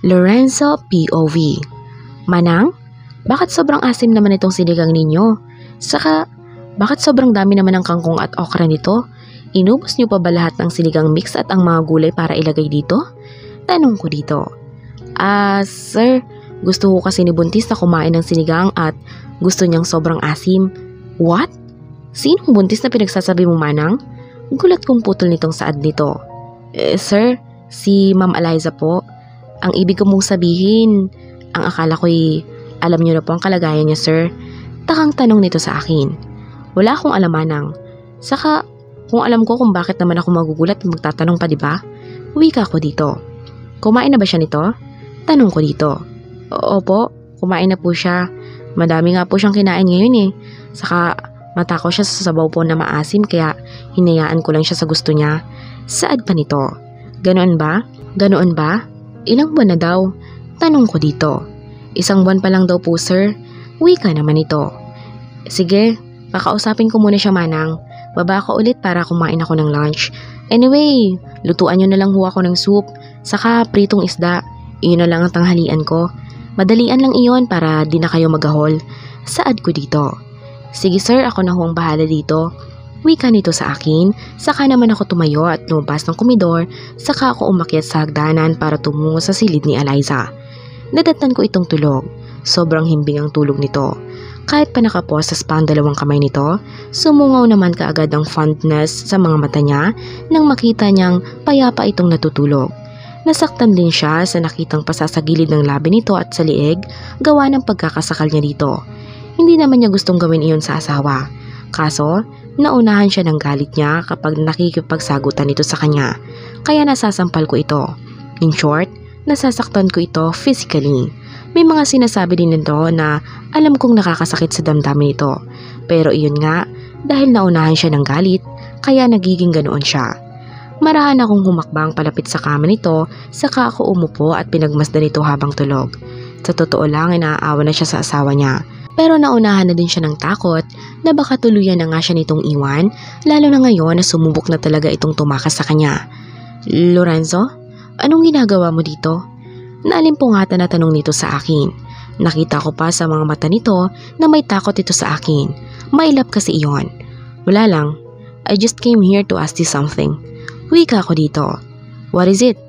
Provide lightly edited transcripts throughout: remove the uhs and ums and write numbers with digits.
Lorenzo POV. Manang, bakit sobrang asim naman itong sinigang ninyo? Saka, bakit sobrang dami naman ng kangkong at okra nito? Inubos niyo pa ba lahat ng sinigang mix at ang mga gulay para ilagay dito? Tanong ko dito. Sir, gusto ko kasi ni Buntis na kumain ng sinigang at gusto niyang sobrang asim. What? Sinong Buntis na pinagsasabi mo, Manang? Gulat kong putol nitong saad nito. Sir, si Ma'am Eliza po. Ang ibig ko mong sabihin, ang akala ko'y alam niyo na po ang kalagayan niya, sir. Takang tanong nito sa akin. Wala akong alam, Manang. Saka, kung alam ko kung bakit naman ako magugulat at magtatanong pa, diba? Wika ko dito. Kumain na ba siya nito? Tanong ko dito. Opo, kumain na po siya. Madami nga po siyang kinain ngayon eh. Saka, mata ko siya sa sabaw po na maasim kaya hinayaan ko lang siya sa gusto niya. Saad pa nito. Ganoon ba? Ganoon ba? Ilang buwan na daw? Tanong ko dito. 1 buwan pa lang daw po, sir. Wika naman ito. Sige, kakausapin ko muna siya, Manang. Baba ako ulit para kumain ako ng lunch. Anyway, lutuan nyo na lang ho ako ng soup. Saka pritong isda. Iyon na lang ang tanghalian ko. Madalian lang iyon para di na kayo magahol. Saad ko dito. Sige sir, ako na ho ang bahala dito. Wika nito sa akin, saka naman ako tumayo at lumabas ng komedor, saka ako umakyat sa hagdanan para tumungo sa silid ni Eliza. Nadatnan ko itong tulog. Sobrang himbing ang tulog nito. Kahit pa nakaposas pa ang 2 kamay nito, sumungaw naman kaagad ang fondness sa mga mata niya nang makita niyang payapa itong natutulog. Nasaktan din siya sa nakitang pasasagilid ng labi nito at sa liig, gawa ng pagkakasakal niya dito. Hindi naman niya gustong gawin iyon sa asawa. Kaso, naunahan siya ng galit niya kapag nakikipagsagutan ito sa kanya, kaya nasasampal ko ito. In short, nasasaktan ko ito physically. May mga sinasabi din nito na alam kong nakakasakit sa damdamin nito, pero iyon nga, dahil naunahan siya ng galit, kaya nagiging ganoon siya. Marahan akong humakbang palapit sa kama nito, saka ako umupo at pinagmasdan nito habang tulog. Sa totoo lang, inaawa na siya sa asawa niya. Pero naunahan na din siya ng takot na baka tuluyan na nga siya nitong iwan, lalo na ngayon na sumubok na talaga itong tumakas sa kanya. Lorenzo, anong ginagawa mo dito? Naalimpungatan na tanong nito sa akin. Nakita ko pa sa mga mata nito na may takot ito sa akin. Mailap kasi iyon. Wala lang. I just came here to ask you something. Wika ko dito. What is it?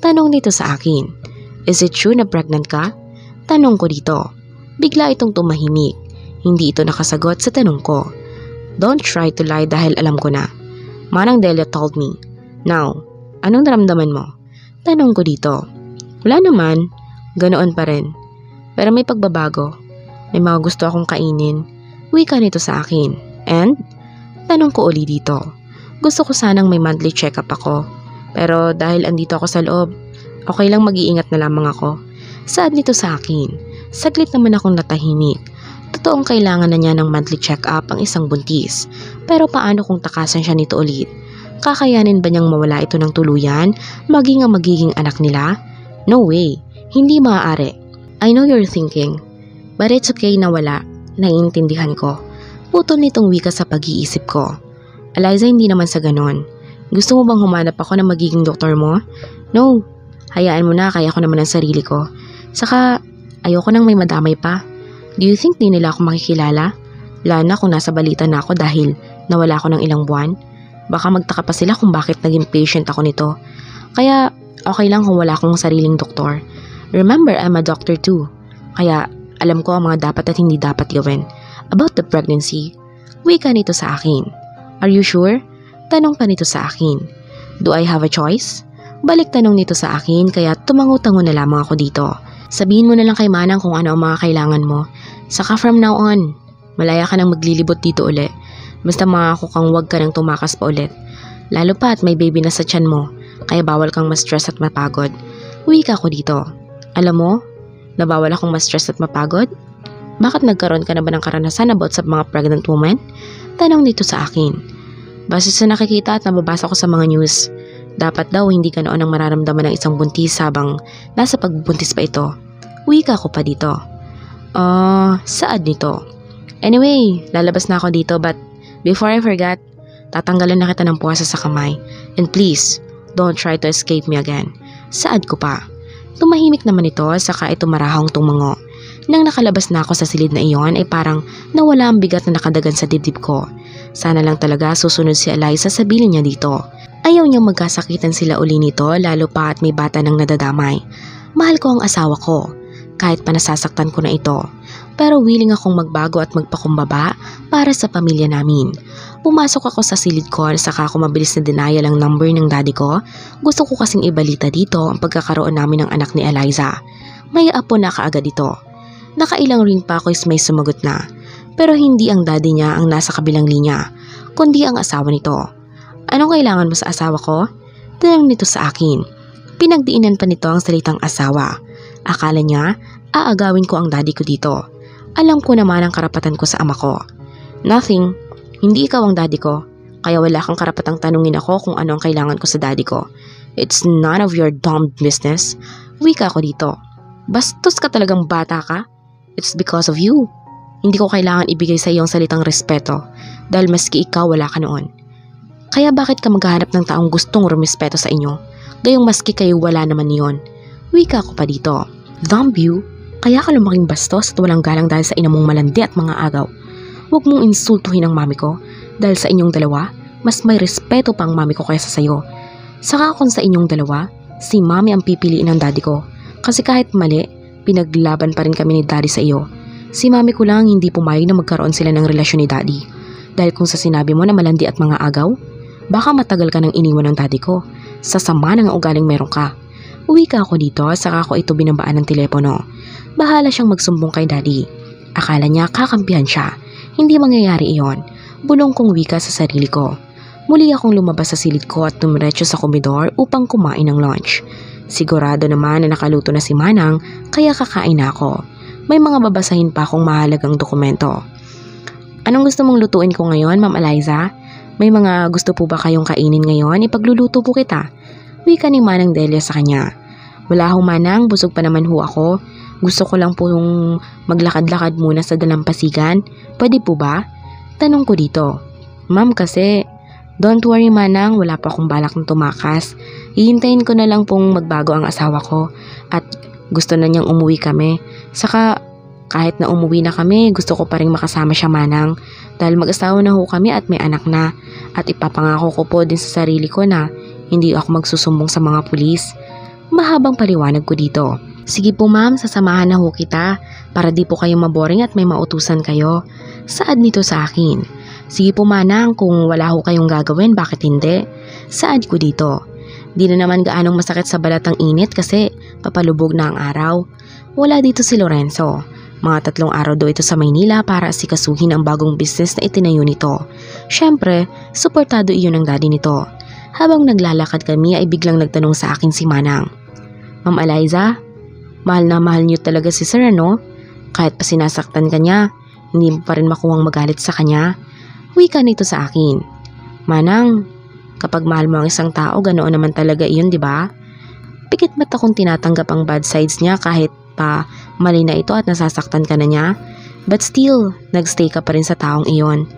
Tanong nito sa akin. Is it true na pregnant ka? Tanong ko dito. Bigla itong tumahimik. Hindi ito nakasagot sa tanong ko. Don't try to lie dahil alam ko na. Manang Delia told me. Now, anong naramdaman mo? Tanong ko dito. Wala naman. Ganoon pa rin. Pero may pagbabago. May mga gusto akong kainin. Wika nito sa akin. And? Tanong ko uli dito. Gusto ko sanang may monthly check-up ako. Pero dahil andito ako sa loob, okay lang mag-iingat na lamang ako. Saad nito sa akin. Saglit naman akong natahimik. Totoong kailangan na niya ng monthly check-up ang isang buntis. Pero paano kung takasan siya nito ulit? Kakayanin ba niyang mawala ito ng tuluyan, maging ang magiging anak nila? No way. Hindi maaari. I know you're thinking. But it's okay na wala. Naiintindihan ko. Putol nitong wika sa pag-iisip ko. Eliza, hindi naman sa ganon. Gusto mo bang humanap ako ng magiging doktor mo? No. Hayaan mo na, kaya ko naman ang sarili ko. Saka, ayoko nang may madamay pa. Do you think di nila ako makikilala? Lalo na kung nasa balita na ako dahil nawala ako ng ilang buwan. Baka magtaka pa sila kung bakit naging patient ako nito. Kaya, okay lang kung wala akong sariling doktor. Remember, I'm a doctor too. Kaya, alam ko ang mga dapat at hindi dapat gawin. About the pregnancy, wika nito sa akin. Are you sure? Tanong pa nito sa akin. Do I have a choice? Balik tanong nito sa akin kaya tumango-tango na lamang ako dito. Sabihin mo na lang kay Manang kung ano ang mga kailangan mo. Saka from now on, malaya ka nang maglilibot dito uli. Basta mangako kang huwag ka nang tumakas pa ulit. Lalo pa at may baby na sa tiyan mo, kaya bawal kang ma-stress at mapagod. Wika ko dito. Alam mo, nabawal akong ma-stress at mapagod? Bakit nagkaroon ka na ba ng karanasan about sa mga pregnant women? Tanong nito sa akin. Base sa nakikita at nababasa ko sa mga news, dapat daw hindi ka noon ang mararamdaman ng isang buntis habang nasa pagbubuntis pa ito. Wika ko pa dito. Saad nito. Anyway, lalabas na ako dito but before I forget, tatanggalan na kita ng puwasa sa kamay. And please, don't try to escape me again. Saad ko pa. Tumahimik naman ito saka ito marahong tumango. Nang nakalabas na ako sa silid na iyon ay parang nawala ang bigat na nakadagan sa dibdib ko. Sana lang talaga susunod si Eliza sa bilin niya dito. Ayaw niyang magkasakitan sila uli nito lalo pa at may bata nang nadadamay. Mahal ko ang asawa ko, kahit pa nasasaktan ko na ito. Pero willing akong magbago at magpakumbaba para sa pamilya namin. Pumasok ako sa silid ko saka ako mabilis na denial ang number ng daddy ko. Gusto ko kasing ibalita dito ang pagkakaroon namin ng anak ni Eliza. May apo na kaagad ito. Nakailang ring pa ako is may sumagot na. Pero hindi ang daddy niya ang nasa kabilang linya, kundi ang asawa nito. Anong kailangan mo sa asawa ko? Tanong nito sa akin. Pinagdiinan pa nito ang salitang asawa. Akala niya, aagawin ko ang daddy ko dito. Alam ko naman ang karapatan ko sa ama ko. Nothing. Hindi ikaw ang daddy ko. Kaya wala kang karapatang tanungin ako kung ano ang kailangan ko sa daddy ko. It's none of your dumb business. Wika ko dito. Bastos ka talagang bata ka. It's because of you. Hindi ko kailangan ibigay sa iyo ang salitang respeto dahil maski ikaw wala ka noon. Kaya bakit ka maghahanap ng taong gustong rumispeto sa inyo? Gayong maski kayo wala naman niyon. Wika ko pa dito. Dumb you. Kaya ka lumaking bastos at walang galang dahil sa ina mong malandi at mga agaw. Huwag mong insultuhin ang mami ko dahil sa inyong dalawa, mas may respeto pa ang mami ko kaysa sa'yo. Saka kung sa inyong dalawa, si mami ang pipiliin ng daddy ko. Kasi kahit mali, pinaglaban pa rin kami ni daddy sa iyo. Si mami ko lang hindi pumayag na magkaroon sila ng relasyon ni daddy. Dahil kung sa sinabi mo na malandi at mga agaw, baka matagal ka nang iniwan ng daddy ko. Sa sama ng ugaling meron ka. Uwi ka ako dito, saka ako ito binabaan ng telepono. Bahala siyang magsumbong kay daddy. Akala niya kakampihan siya. Hindi mangyayari iyon. Bulong kong wika sa sarili ko. Muli akong lumabas sa silid ko at tumiretso sa komedor upang kumain ng lunch. Sigurado naman na nakaluto na si Manang kaya kakain na ako. May mga babasahin pa akong mahalagang dokumento. Anong gusto mong lutuin ko ngayon, Ma'am Eliza? May mga gusto po ba kayong kainin ngayon? Ipagluluto po kita. Wika ni Manang Delia sa kanya. Wala ho Manang, busog pa naman ho ako. Gusto ko lang po yung maglakad-lakad muna sa dalampasigan. Pwede po ba? Tanong ko dito. Ma'am kasi, don't worry Manang, wala pa akong balak na tumakas. Hihintayin ko na lang pong magbago ang asawa ko at gusto na niyang umuwi kami. Saka kahit na umuwi na kami, gusto ko pa rin makasama siya Manang dahil mag-asawa na ho kami at may anak na. At ipapangako ko po din sa sarili ko na hindi ako magsusumbong sa mga pulis. Mahabang paliwanag ko dito. Sige po ma'am, sasamahan na ho kita para di po kayo maboring at may mautusan kayo. Saad nito sa akin. Sige po Manang, kung wala ho kayong gagawin, bakit hindi? Saad ko dito. Di na naman gaanong masakit sa balat ang init kasi papalubog na ang araw. Wala dito si Lorenzo. Mga 3 araw daw ito sa Maynila para asikasuhin ang bagong business na itinayo nito. Siyempre, suportado iyon ng daddy nito. Habang naglalakad kami ay biglang nagtanong sa akin si Manang. Ma'am Eliza, mahal na mahal niyo talaga si Sir ano? Kahit pa sinasaktan ka niya, hindi mo pa rin makuhang magalit sa kanya. Wika nito sa akin. Manang, kapag mahal mo ang isang tao, ganoon naman talaga iyon, di ba? Pikit ba't akong tinatanggap ang bad sides niya kahit pa mali na ito at nasasaktan ka na niya? But still, nagstay ka pa rin sa taong iyon.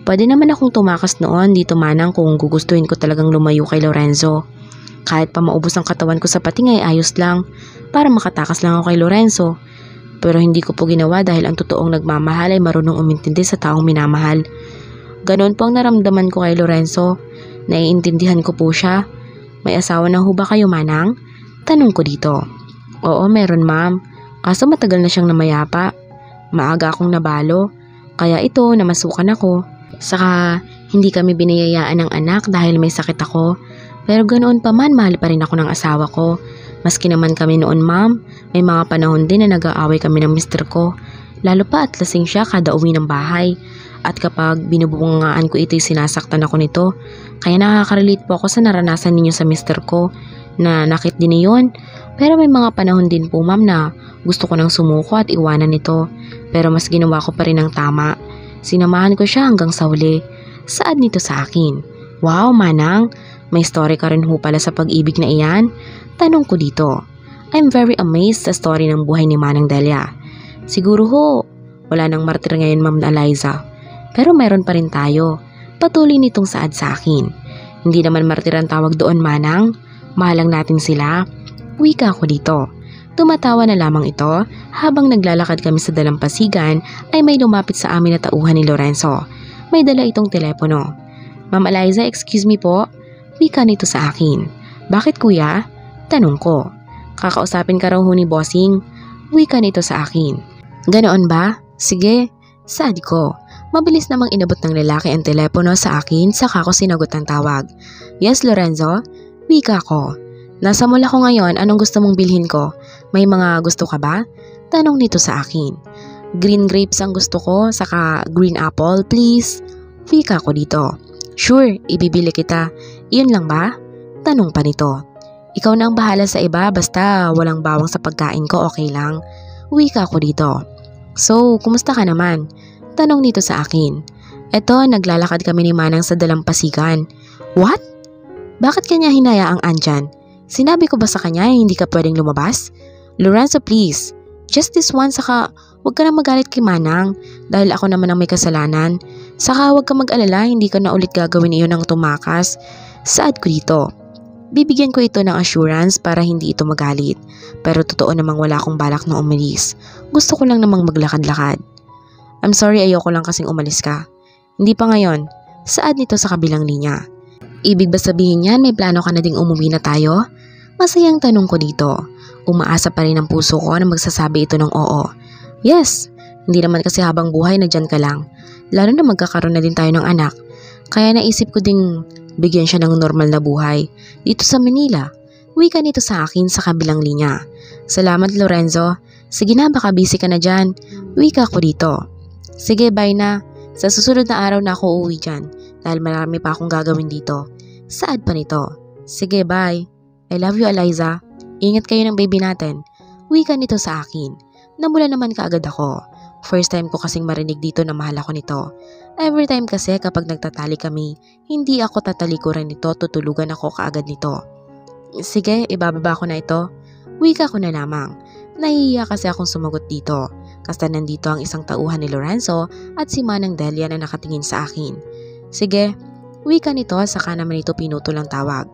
Pwede naman akong tumakas noon dito Manang kung gugustuhin ko talagang lumayo kay Lorenzo. Kahit pa maubos ang katawan ko sa pating ay ayos lang para makatakas lang ako kay Lorenzo. Pero hindi ko po ginawa dahil ang totoong nagmamahal ay marunong umintindi sa taong minamahal. Ganon po ang naramdaman ko kay Lorenzo. Naiintindihan ko po siya. May asawa na ho ba kayo Manang? Tanong ko dito. Oo meron ma'am. Kaso matagal na siyang namayapa. Maaga akong nabalo. Kaya ito namasukan ako. Saka hindi kami biniyayaan ng anak dahil may sakit ako. Pero ganoon pa man mahal pa rin ako ng asawa ko. Maski naman kami noon ma'am, may mga panahon din na nag-aaway kami ng mister ko. Lalo pa at lasing siya kada uwi ng bahay. At kapag binubungaan ko ito'y sinasaktan ako nito. Kaya nakaka-relate po ako sa naranasan ninyo sa mister ko. Na nakit din niyon. Pero may mga panahon din po ma'am na gusto ko nang sumuko at iwanan ito. Pero mas ginawa ko pa rin ang tama. Sinamahan ko siya hanggang sa huli. Saad nito sa akin. Wow Manang, may story ka rin ho pala sa pag-ibig na iyan? Tanong ko dito. I'm very amazed sa story ng buhay ni Manang Delia. Siguro ho, wala nang martir ngayon Ma'am Eliza. Pero mayroon pa rin tayo. Patuloy nitong saad sa akin. Hindi naman martir ang tawag doon Manang. Mahalang natin sila. Wika ko dito. Tumatawa na lamang ito habang naglalakad kami sa dalampasigan ay may lumapit sa amin na tauhan ni Lorenzo. May dala itong telepono. Ma'am Eliza, excuse me po. Wika nito sa akin. Bakit kuya? Tanong ko. Kakausapin ka raw ho ni bossing. Wika nito sa akin. Ganoon ba? Sige. Saad ko. Mabilis namang inabot ng lalaki ang telepono sa akin saka ko sinagot ang tawag. Yes, Lorenzo? Wika ko. Nasa mall ako ngayon, anong gusto mong bilhin ko? May mga gusto ka ba? Tanong nito sa akin. Green grapes ang gusto ko, saka green apple, please. Wika ko dito. Sure, ibibili kita. Iyon lang ba? Tanong pa nito. Ikaw na ang bahala sa iba, basta walang bawang sa pagkain ko, okay lang. Wika ko dito. So, kumusta ka naman? Tanong nito sa akin. Eto, naglalakad kami ni Manang sa dalampasigan. What? Bakit kanya hinayaang andyan? Sinabi ko ba sa kanya hindi ka pwedeng lumabas? Lorenzo, please. Just this one, saka huwag ka na magalit kay Manang dahil ako naman ang may kasalanan. Saka huwag ka mag-alala, hindi ka na ulit gagawin iyon ng tumakas. Saad ko dito. Bibigyan ko ito ng assurance para hindi ito magalit. Pero totoo namang wala akong balak na umalis. Gusto ko lang namang maglakad-lakad. I'm sorry, ayoko lang kasing umalis ka. Hindi pa ngayon. Saad nito sa kabilang linya. Ibig ba sabihin niyan may plano ka na ding umuwi na tayo? Masayang tanong ko dito. Umaasa pa rin ang puso ko na magsasabi ito ng oo. Yes, hindi naman kasi habang buhay na dyan ka lang. Lalo na magkakaroon na din tayo ng anak. Kaya naisip ko ding bigyan siya ng normal na buhay. Dito sa Manila. Wika nito sa akin sa kabilang linya. Salamat Lorenzo. Sige na, baka busy ka na dyan. Wika ko dito. Sige, bye na. Sa susunod na araw na ako uuwi dyan. Dahil marami pa akong gagawin dito. Saad pa nito. Sige, bye. I love you, Eliza. Ingat kayo ng baby natin. Wika nito sa akin. Namula naman kaagad ako. First time ko kasing marinig dito na mahal ako nito. Every time kasi kapag nagtatali kami, hindi ako tatalikuran nito, tutulugan ako kaagad nito. Sige, ibababa ko na ito. Wika ko na lamang. Nahihiya kasi akong sumagot dito. Kasi nandito ang isang tauhan ni Lorenzo at si Manang Delia na nakatingin sa akin. Sige, wika nito saka naman ito pinutol ang tawag.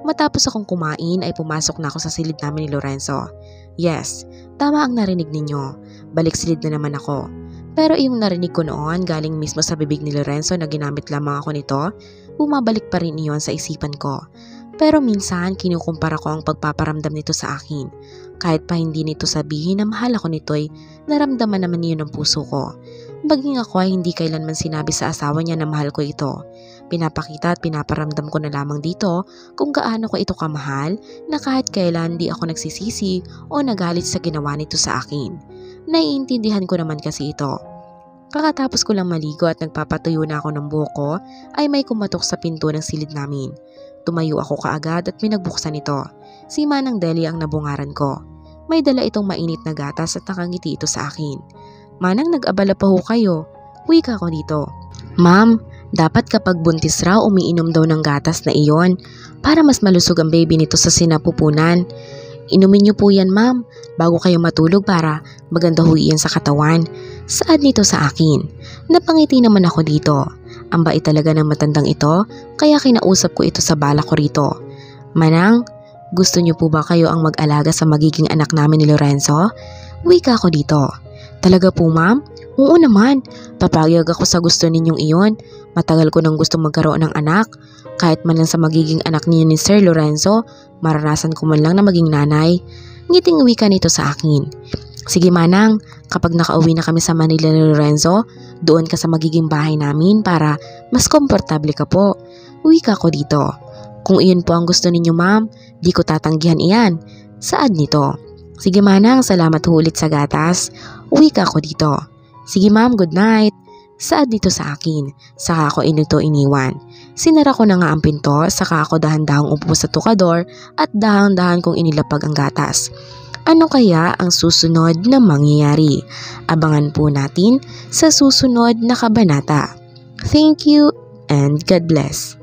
Matapos akong kumain ay pumasok na ako sa silid namin ni Lorenzo. Yes, tama ang narinig ninyo. Balik silid na naman ako. Pero yung narinig ko noon galing mismo sa bibig ni Lorenzo na ginamit lamang ako nito, bumabalik pa rin iyon sa isipan ko. Pero minsan kinukumpara ko ang pagpaparamdam nito sa akin. Kahit pa hindi nito sabihin na mahal ako nito'y naramdaman naman niyo ng puso ko. Baging ako ay hindi kailanman sinabi sa asawa niya na mahal ko ito. Pinapakita at pinaparamdam ko na lamang dito kung gaano ko ito kamahal na kahit kailan di ako nagsisisi o nagalit sa ginawa nito sa akin. Naiintindihan ko naman kasi ito. Kakatapos ko lang maligo at nagpapatuyo na ako ng buhok ko ay may kumatok sa pinto ng silid namin. Tumayo ako kaagad at pinagbuksan ito. Si Manang Delia ang nabungaran ko. May dala itong mainit na gatas at nakangiti ito sa akin. Manang, nag-abala pa ho kayo. Wika ko dito. Ma'am, dapat kapag buntis raw umiinom daw ng gatas na iyon para mas malusog ang baby nito sa sinapupunan. Inumin niyo po yan ma'am bago kayo matulog para maganda ho iyan sa katawan. Saad nito sa akin. Napangiti naman ako dito. Ang bait talaga ng matandang ito kaya kinausap ko ito sa bala ko rito. Manang, gusto niyo po ba kayo ang mag-alaga sa magiging anak namin ni Lorenzo? Wika ko dito. Talaga po ma'am? Oo naman. Papayag ako sa gusto ninyong iyon. Matagal ko nang gusto magkaroon ng anak. Kahit man lang sa magiging anak niyo ni Sir Lorenzo, maranasan ko man lang na maging nanay. Ngiting wika nito sa akin. Sige Manang, kapag nakauwi na kami sa Manila ni Lorenzo, doon ka sa magiging bahay namin para mas komportable ka po. Wika ko dito. Kung iyon po ang gusto ninyo ma'am, di ko tatanggihan iyan. Saad nito. Sige Manang, salamat ulit sa gatas. Wika ko dito. Sige ma'am, good night. Saad dito sa akin. Saka ako ito iniwan. Sinara ko na nga ang pinto, saka ako dahan-dahang upo sa tukador at dahan-dahan kong inilapag ang gatas. Ano kaya ang susunod na mangyayari? Abangan po natin sa susunod na kabanata. Thank you and God bless.